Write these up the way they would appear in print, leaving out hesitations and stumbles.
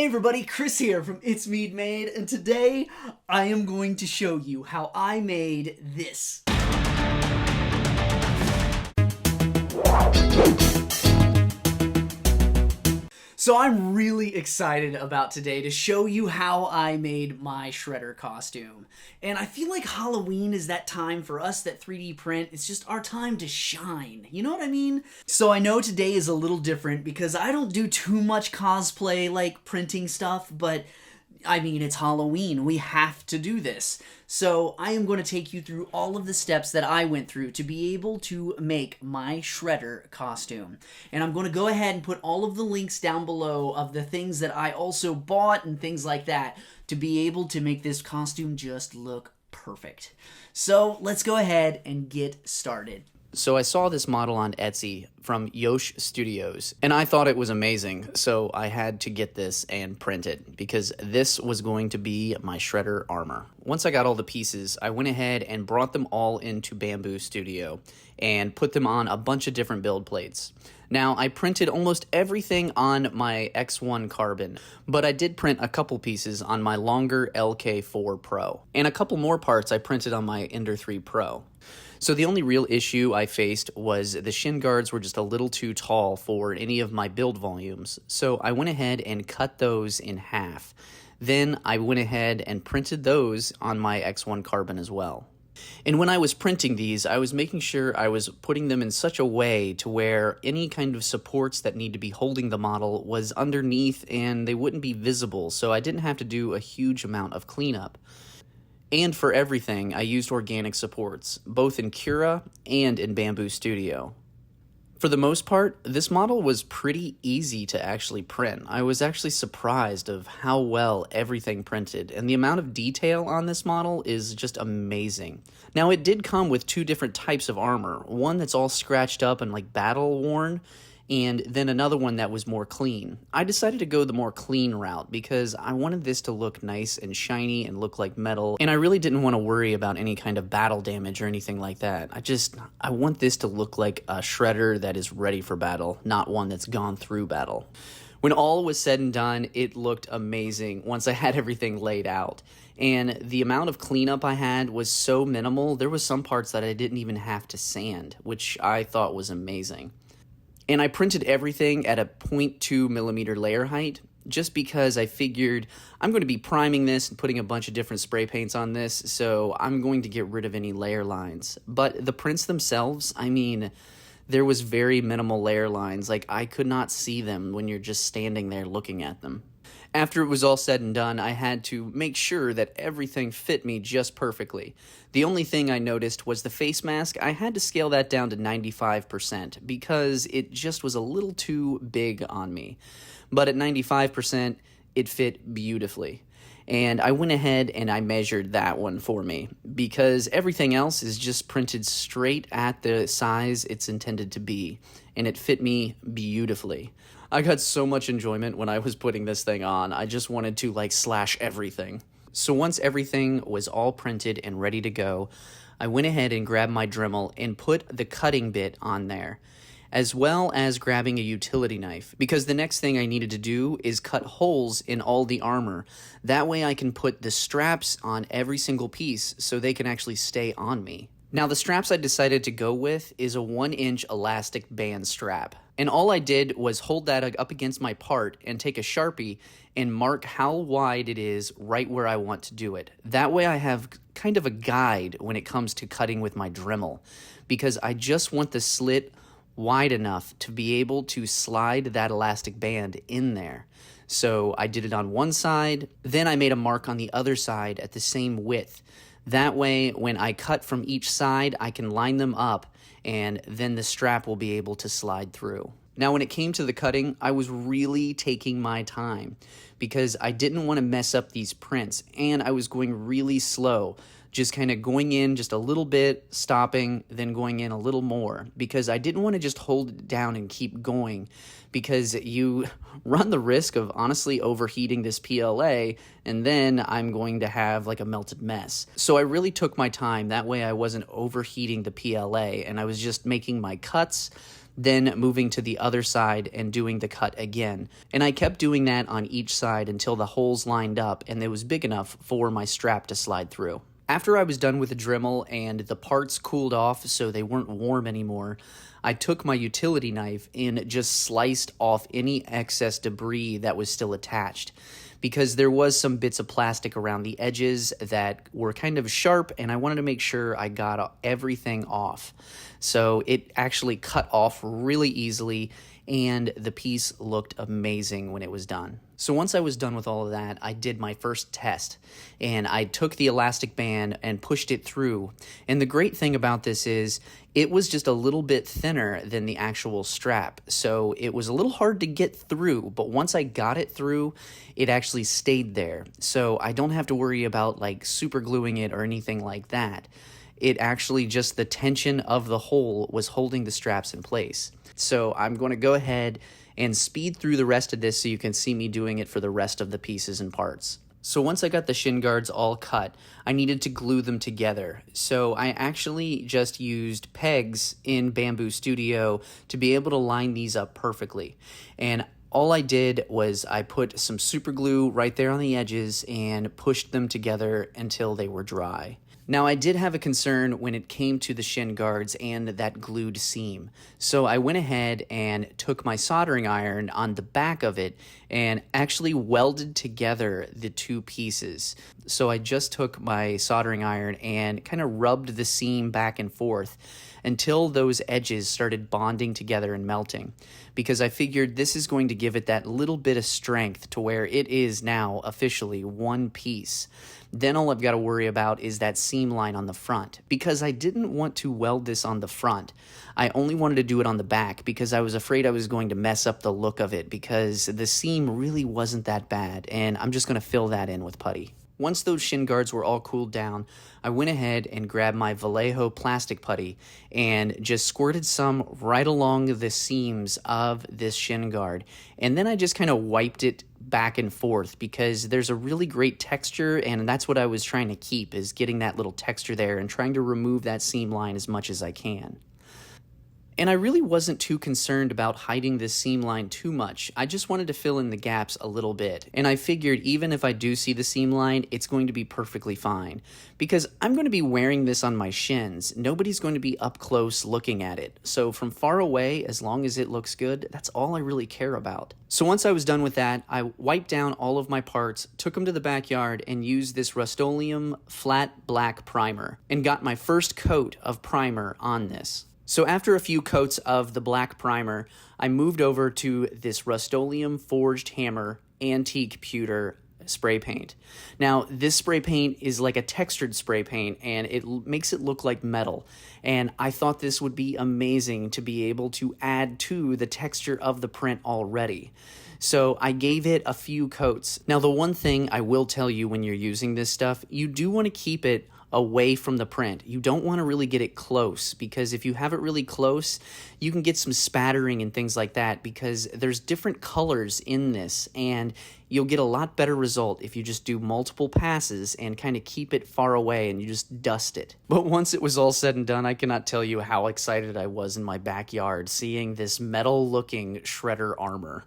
Hey everybody, Chris here from It's Mead Made, and today I am going to show you how I made this. So I'm really excited about today to show you how I made my Shredder costume. And I feel like Halloween is that time for us that 3D print. It's just our time to shine. You know what I mean? So I know today is a little different because I don't do too much cosplay like printing stuff, but I mean, it's Halloween. We have to do this. So I am going to take you through all of the steps that I went through to be able to make my Shredder costume. And I'm going to go ahead and put all of the links down below of the things that I also bought and things like that to be able to make this costume just look perfect. So let's go ahead and get started. So I saw this model on Etsy from Yosh Studios, and I thought it was amazing, so I had to get this and print it, because this was going to be my Shredder armor. Once I got all the pieces, I went ahead and brought them all into Bambu Studio, and put them on a bunch of different build plates. Now, I printed almost everything on my X1 Carbon, but I did print a couple pieces on my longer LK4 Pro, and a couple more parts I printed on my Ender 3 Pro. So the only real issue I faced was the shin guards were just a little too tall for any of my build volumes, so I went ahead and cut those in half. Then I went ahead and printed those on my X1 Carbon as well. And when I was printing these, I was making sure I was putting them in such a way to where any kind of supports that need to be holding the model was underneath and they wouldn't be visible, so I didn't have to do a huge amount of cleanup. And for everything, I used organic supports, both in Cura and in Bambu Studio. For the most part, this model was pretty easy to actually print. I was actually surprised of how well everything printed, and the amount of detail on this model is just amazing. Now, it did come with two different types of armor, one that's all scratched up and like battle worn, and then another one that was more clean. I decided to go the more clean route because I wanted this to look nice and shiny and look like metal, and I really didn't want to worry about any kind of battle damage or anything like that. I want this to look like a Shredder that is ready for battle, not one that's gone through battle. When all was said and done, it looked amazing once I had everything laid out. And the amount of cleanup I had was so minimal, there was some parts that I didn't even have to sand, which I thought was amazing. And I printed everything at a 0.2 millimeter layer height, just because I figured I'm going to be priming this and putting a bunch of different spray paints on this, so I'm going to get rid of any layer lines. But the prints themselves, I mean, there was very minimal layer lines. Like, I could not see them when you're just standing there looking at them. After it was all said and done, I had to make sure that everything fit me just perfectly. The only thing I noticed was the face mask. I had to scale that down to 95% because it just was a little too big on me. But at 95%, it fit beautifully. And I went ahead and I measured that one for me because everything else is just printed straight at the size it's intended to be, and it fit me beautifully. I got so much enjoyment when I was putting this thing on. I just wanted to like slash everything. So once everything was all printed and ready to go, I went ahead and grabbed my Dremel and put the cutting bit on there, as well as grabbing a utility knife, because the next thing I needed to do is cut holes in all the armor. That way I can put the straps on every single piece so they can actually stay on me. Now, the straps I decided to go with is a 1-inch elastic band strap. And all I did was hold that up against my part and take a Sharpie and mark how wide it is right where I want to do it. That way I have kind of a guide when it comes to cutting with my Dremel, because I just want the slit wide enough to be able to slide that elastic band in there. So I did it on one side, then I made a mark on the other side at the same width. That way, when I cut from each side, I can line them up, and then the strap will be able to slide through. Now, when it came to the cutting, I was really taking my time because I didn't want to mess up these prints, and I was going really slow, just kind of going in just a little bit, stopping, then going in a little more, because I didn't want to just hold it down and keep going, because you run the risk of honestly overheating this PLA, and then I'm going to have like a melted mess. So I really took my time. That way I wasn't overheating the PLA, and I was just making my cuts, then moving to the other side and doing the cut again. And I kept doing that on each side until the holes lined up and it was big enough for my strap to slide through. After I was done with the Dremel and the parts cooled off so they weren't warm anymore, I took my utility knife and just sliced off any excess debris that was still attached, because there was some bits of plastic around the edges that were kind of sharp, and I wanted to make sure I got everything off. So it actually cut off really easily, and the piece looked amazing when it was done. So once I was done with all of that, I did my first test, and I took the elastic band and pushed it through. And the great thing about this is it was just a little bit thinner than the actual strap, so it was a little hard to get through, but once I got it through, it actually stayed there. So I don't have to worry about like super gluing it or anything like that. It actually just the tension of the hole was holding the straps in place. So I'm going to go ahead and speed through the rest of this so you can see me doing it for the rest of the pieces and parts. So once I got the shin guards all cut, I needed to glue them together. So I actually just used pegs in Bambu Studio to be able to line these up perfectly. And all I did was I put some super glue right there on the edges and pushed them together until they were dry. Now, I did have a concern when it came to the shin guards and that glued seam. So I went ahead and took my soldering iron on the back of it and actually welded together the two pieces. So I just took my soldering iron and kind of rubbed the seam back and forth until those edges started bonding together and melting, because I figured this is going to give it that little bit of strength to where it is now officially one piece. Then all I've got to worry about is that seam line on the front, because I didn't want to weld this on the front. I only wanted to do it on the back because I was afraid I was going to mess up the look of it, because the seam really wasn't that bad, and I'm just going to fill that in with putty. Once those shin guards were all cooled down, I went ahead and grabbed my Vallejo plastic putty and just squirted some right along the seams of this shin guard. And then I just kind of wiped it back and forth because there's a really great texture, and that's what I was trying to keep, is getting that little texture there and trying to remove that seam line as much as I can. And I really wasn't too concerned about hiding this seam line too much. I just wanted to fill in the gaps a little bit. And I figured even if I do see the seam line, it's going to be perfectly fine. Because I'm going to be wearing this on my shins. Nobody's going to be up close looking at it. So from far away, as long as it looks good, that's all I really care about. So once I was done with that, I wiped down all of my parts, took them to the backyard, and used this Rust-Oleum flat black primer, and got my first coat of primer on this. So after a few coats of the black primer, I moved over to this Rust-Oleum Forged Hammer Antique Pewter spray paint. Now, this spray paint is like a textured spray paint, and it makes it look like metal. And I thought this would be amazing to be able to add to the texture of the print already. So I gave it a few coats. Now, the one thing I will tell you when you're using this stuff, you do want to keep it away from the print. You don't want to really get it close, because if you have it really close, you can get some spattering and things like that, because there's different colors in this, and you'll get a lot better result if you just do multiple passes and kind of keep it far away and you just dust it. But once it was all said and done, I cannot tell you how excited I was in my backyard seeing this metal-looking shredder armor.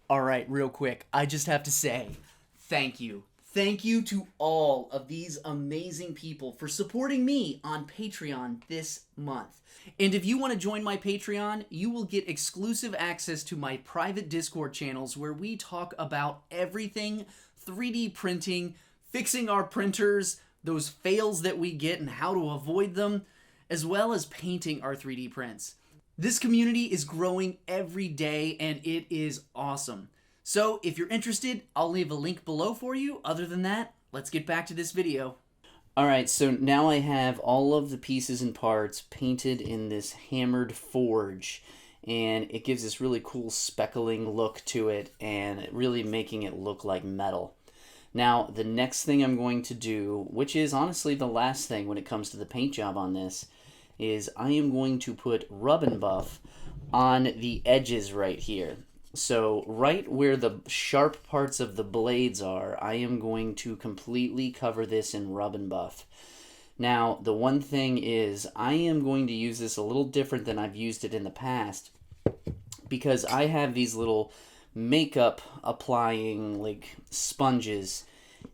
All right, real quick, I just have to say thank you. Thank you to all of these amazing people for supporting me on Patreon this month. And if you want to join my Patreon, you will get exclusive access to my private Discord channels where we talk about everything 3D printing, fixing our printers, those fails that we get and how to avoid them, as well as painting our 3D prints. This community is growing every day, and it is awesome. So if you're interested, I'll leave a link below for you. Other than that, let's get back to this video. Alright, so now I have all of the pieces and parts painted in this hammered forge, and it gives this really cool speckling look to it and really making it look like metal. Now, the next thing I'm going to do, which is honestly the last thing when it comes to the paint job on this, is I am going to put rub and buff on the edges right here. So right where the sharp parts of the blades are, I am going to completely cover this in rub and buff. Now, the one thing is, I am going to use this a little different than I've used it in the past, because I have these little makeup applying like sponges,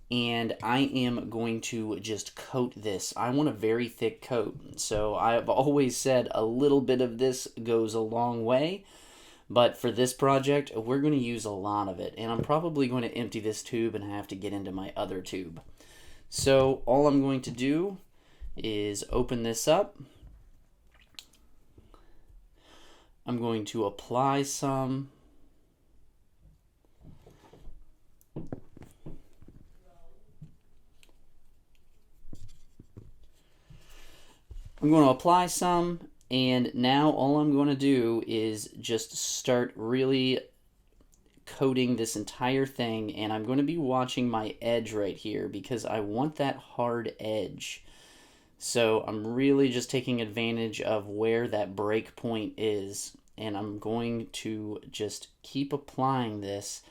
and I am going to just coat this. I want a very thick coat, so I've always said a little bit of this goes a long way, but for this project we're going to use a lot of it, and I'm probably going to empty this tube and have to get into my other tube. So all I'm going to do is open this up. I'm going to apply some. I'm going to apply some, and now all I'm going to do is just start really coating this entire thing, and I'm going to be watching my edge right here because I want that hard edge. So I'm really just taking advantage of where that break point is, and I'm going to just keep applying this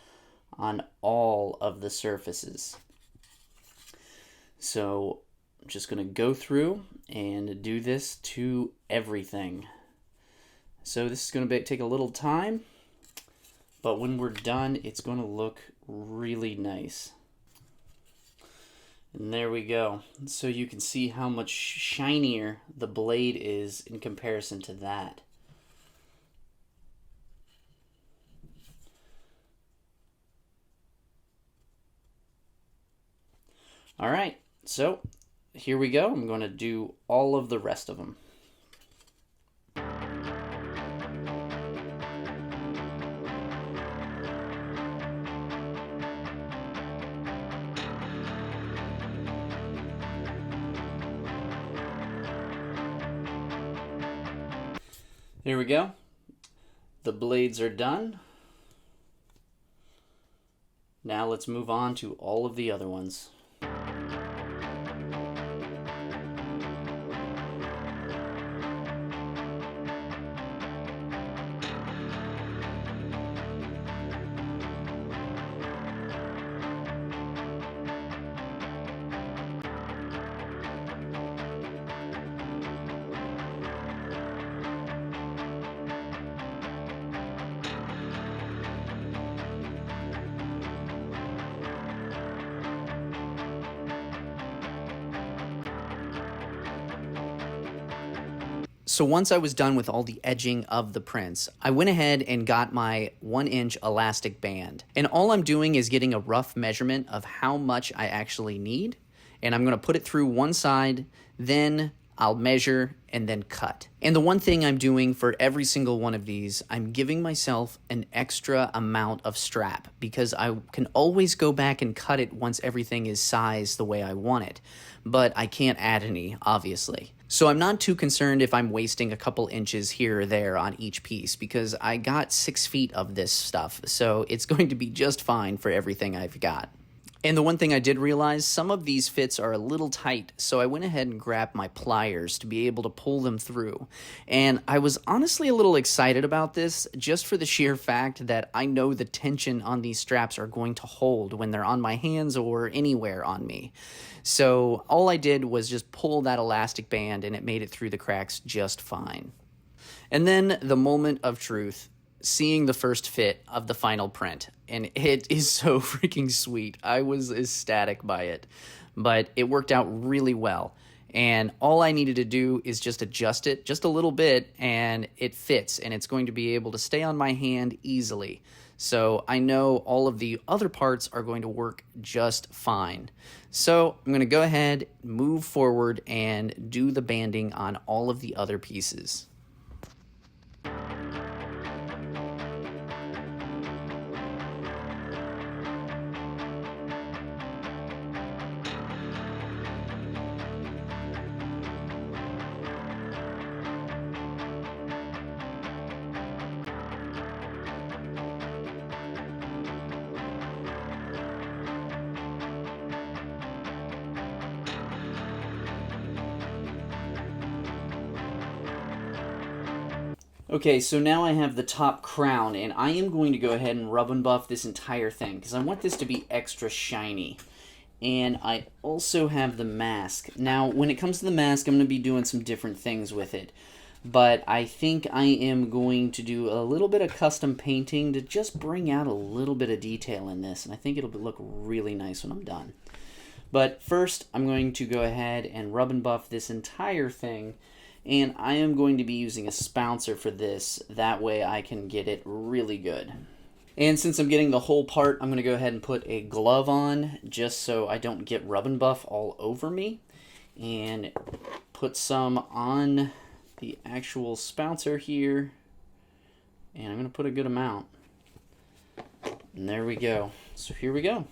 on all of the surfaces. So I'm just going to go through and do this to everything. So this is going to take a little time, but when we're done, it's going to look really nice. And there we go. So you can see how much shinier the blade is in comparison to that. All right, so here we go. I'm going to do all of the rest of them. Here we go. The blades are done. Now let's move on to all of the other ones. So once I was done with all the edging of the prints, I went ahead and got my 1-inch elastic band. And all I'm doing is getting a rough measurement of how much I actually need. And I'm going to put it through one side, then I'll measure and then cut. And the one thing I'm doing for every single one of these, I'm giving myself an extra amount of strap because I can always go back and cut it once everything is sized the way I want it. But I can't add any, obviously. So I'm not too concerned if I'm wasting a couple inches here or there on each piece because I got 6 feet of this stuff, so it's going to be just fine for everything I've got. And the one thing I did realize, some of these fits are a little tight, so I went ahead and grabbed my pliers to be able to pull them through. And I was honestly a little excited about this, just for the sheer fact that I know the tension on these straps are going to hold when they're on my hands or anywhere on me. So all I did was just pull that elastic band, and it made it through the cracks just fine. And then the moment of truth. Seeing the first fit of the final print, and it is so freaking sweet. I was ecstatic by it, but it worked out really well, and all I needed to do is just adjust it just a little bit, and it fits, and it's going to be able to stay on my hand easily. So I know all of the other parts are going to work just fine. So I'm going to go ahead, move forward, and do the banding on all of the other pieces. Okay, so now I have the top crown, and I am going to go ahead and rub and buff this entire thing, because I want this to be extra shiny. And I also have the mask. Now, when it comes to the mask, I'm going to be doing some different things with it. but I think I am going to do a little bit of custom painting to just bring out a little bit of detail in this, and I think it'll look really nice when I'm done. But first, I'm going to go ahead and rub and buff this entire thing, and I am going to be using a spouncer for this. That way I can get it really good. And since I'm getting the whole part, I'm going to go ahead and put a glove on just so I don't get rub and buff all over me. And put some on the actual spouncer here. And I'm going to put a good amount. And there we go. So here we go.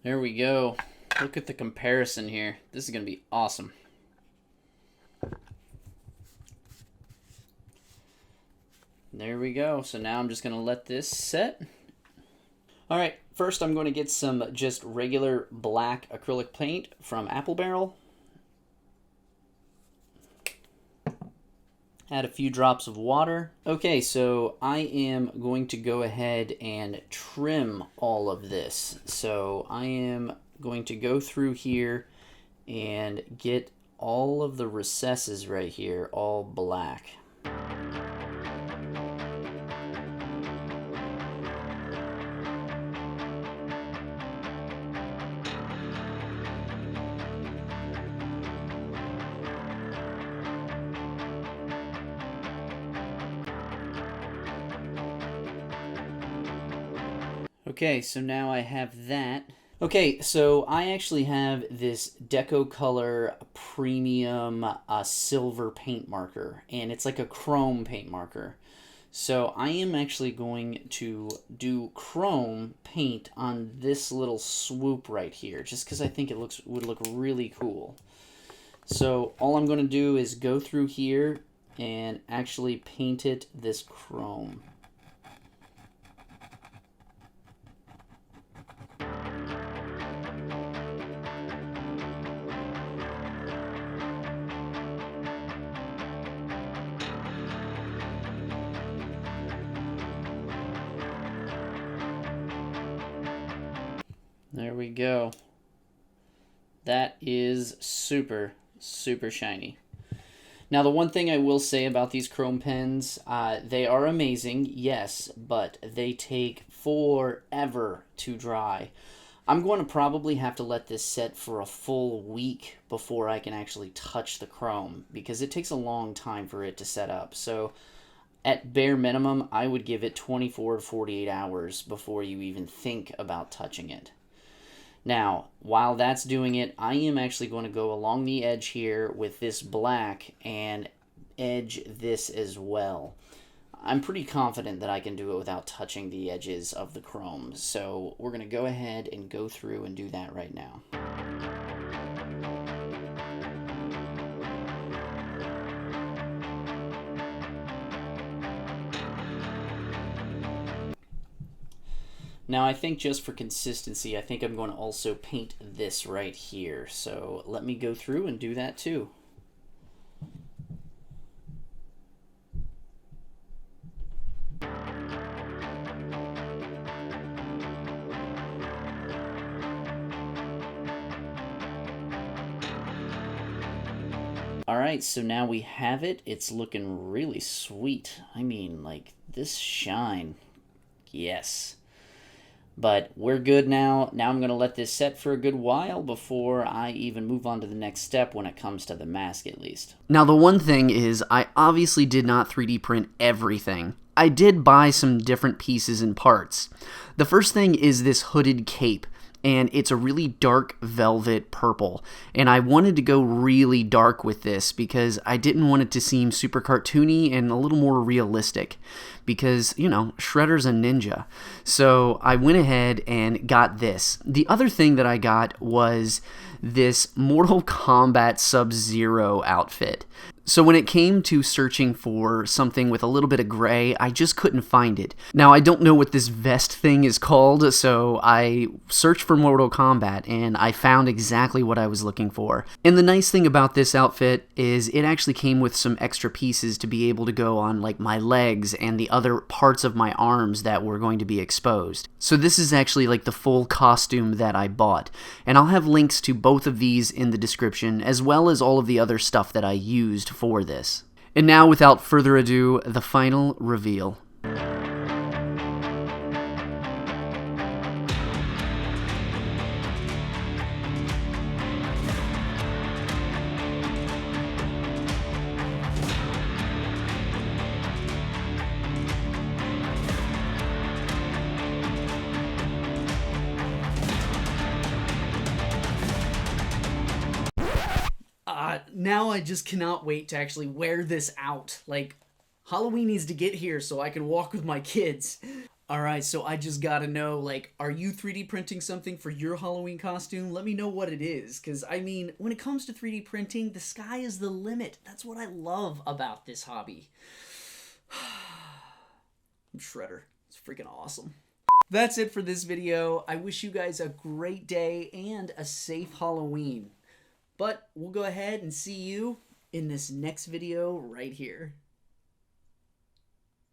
There we go. Look at the comparison here. This is going to be awesome. There we go. So now I'm just going to let this set. Alright, first I'm going to get some just regular black acrylic paint from Apple Barrel. Add a few drops of water. Okay, so I am going to go ahead and trim all of this. So I am going to go through here and get all of the recesses right here all black. Okay, so now I have that. Okay, so I actually have this Deco Color Premium silver paint marker, and it's like a chrome paint marker. So I am actually going to do chrome paint on this little swoop right here, just because I think it would look really cool. So all I'm going to do is go through here and actually paint it this chrome. There we go. That is super, super shiny. Now, the one thing I will say about these chrome pens, they are amazing, yes, but they take forever to dry. I'm going to probably have to let this set for a full week before I can actually touch the chrome, because it takes a long time for it to set up. So at bare minimum, I would give it 24 to 48 hours before you even think about touching it. Now, while that's doing it, I am actually going to go along the edge here with this black and edge this as well. I'm pretty confident that I can do it without touching the edges of the chrome, so we're going to go ahead and go through and do that right now. Now, I think just for consistency, I think I'm going to also paint this right here. So let me go through and do that too. Alright, so now we have it. It's looking really sweet. I mean, like, this shine. Yes. But we're good now. Now I'm going to let this set for a good while before I even move on to the next step when it comes to the mask, at least. Now, the one thing is, I obviously did not 3D print everything. I did buy some different pieces and parts. The first thing is this hooded cape, and it's a really dark velvet purple. And I wanted to go really dark with this because I didn't want it to seem super cartoony and a little more realistic. Because, you know, Shredder's a ninja. So I went ahead and got this. The other thing that I got was this Mortal Kombat Sub-Zero outfit. So when it came to searching for something with a little bit of gray, I just couldn't find it. Now, I don't know what this vest thing is called, so I searched for Mortal Kombat, and I found exactly what I was looking for. And the nice thing about this outfit is it actually came with some extra pieces to be able to go on like my legs and the other parts of my arms that were going to be exposed. So this is actually like the full costume that I bought. And I'll have links to both of these in the description, as well as all of the other stuff that I used for this. And now, without further ado, the final reveal. Now I just cannot wait to actually wear this out. Like, Halloween needs to get here so I can walk with my kids. Alright, so I just gotta know, like, are you 3D printing something for your Halloween costume? Let me know what it is, because, I mean, when it comes to 3D printing, the sky is the limit. That's what I love about this hobby. I'm Shredder. It's freaking awesome. That's it for this video. I wish you guys a great day and a safe Halloween. But we'll go ahead and see you in this next video right here.